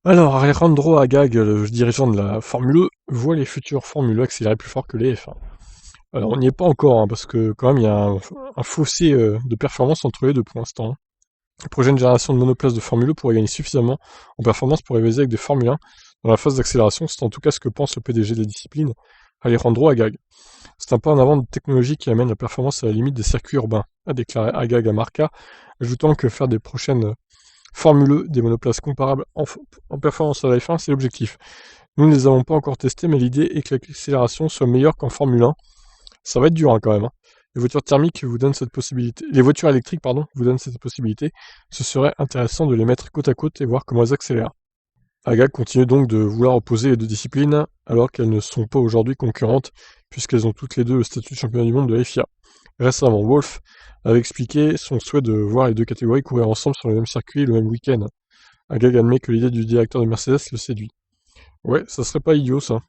Alors, Alejandro Agag, le dirigeant de la Formule E, voit les futurs Formule E accélérer plus fort que les F1. Alors, on n'y est pas encore, hein, parce que quand même, il y a un fossé de performance entre les deux pour l'instant, hein. La prochaine génération de monoplaces de Formule E pourrait gagner suffisamment en performance pour rivaliser avec des Formule 1 dans la phase d'accélération. C'est en tout cas ce que pense le PDG de la discipline, Alejandro Agag. C'est un pas en avant de technologie qui amène la performance à la limite des circuits urbains, a déclaré Agag à Marca, ajoutant que faire des prochaines Formule E des monoplaces comparables en performance à la F1, c'est l'objectif. Nous ne les avons pas encore testés, mais l'idée est que l'accélération soit meilleure qu'en Formule 1. Ça va être dur, hein, quand même, hein. Les voitures thermiques vous donnent cette possibilité. Les voitures électriques, pardon, vous donnent cette possibilité. Ce serait intéressant de les mettre côte à côte et voir comment elles accélèrent. Agag continue donc de vouloir opposer les deux disciplines, alors qu'elles ne sont pas aujourd'hui concurrentes, puisqu'elles ont toutes les deux le statut de championnat du monde de la FIA. Récemment, Wolf avait expliqué son souhait de voir les deux catégories courir ensemble sur le même circuit le même week-end. Agag admet que l'idée du directeur de Mercedes le séduit. Ouais, ça serait pas idiot ça.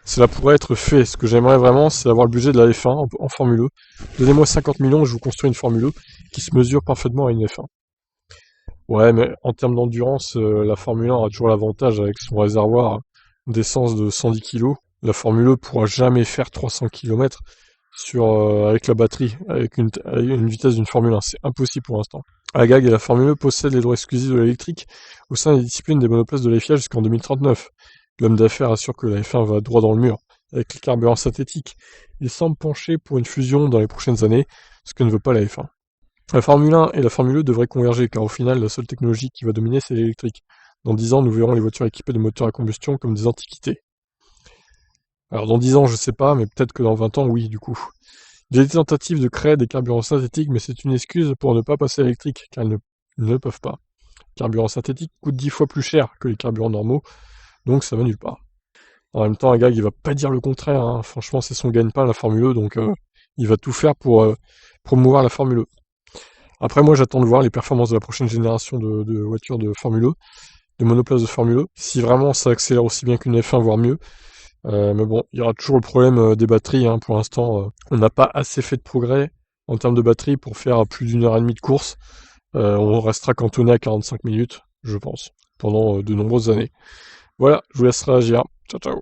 Cela pourrait être fait. Ce que j'aimerais vraiment, c'est avoir le budget de la F1 en Formule E. Donnez-moi 50 millions et je vous construis une Formule E qui se mesure parfaitement à une F1. Ouais, mais en termes d'endurance, la Formule 1 aura toujours l'avantage avec son réservoir d'essence de 110 kg. La Formule E pourra jamais faire 300 km avec la batterie, avec une vitesse d'une Formule 1. C'est impossible pour l'instant. Agag et la Formule E possèdent les droits exclusifs de l'électrique au sein des disciplines des monoplaces de la FIA jusqu'en 2039. L'homme d'affaires assure que la F1 va droit dans le mur avec les carburants synthétiques. Il semble pencher pour une fusion dans les prochaines années, ce que ne veut pas la F1. La Formule 1 et la Formule E devraient converger, car au final, la seule technologie qui va dominer, c'est l'électrique. Dans 10 ans, nous verrons les voitures équipées de moteurs à combustion comme des antiquités. Alors dans 10 ans, je sais pas, mais peut-être que dans 20 ans, oui, du coup. Il y a des tentatives de créer des carburants synthétiques, mais c'est une excuse pour ne pas passer à l'électrique, car ils ne peuvent pas. Les carburants synthétiques coûtent 10 fois plus cher que les carburants normaux, donc ça va nulle part. En même temps, un gars, il va pas dire le contraire, hein. Franchement, c'est son gagne-pain, la Formule E, donc il va tout faire pour promouvoir la Formule E. Après, moi, j'attends de voir les performances de la prochaine génération de voitures de Formule E, de monoplaces de Formule E, si vraiment ça accélère aussi bien qu'une F1, voire mieux. Mais bon, il y aura toujours le problème des batteries, hein. Pour l'instant, on n'a pas assez fait de progrès en termes de batterie pour faire plus d'une heure et demie de course. On restera cantonné à 45 minutes, je pense, pendant de nombreuses années. Voilà, je vous laisse réagir. Ciao, ciao.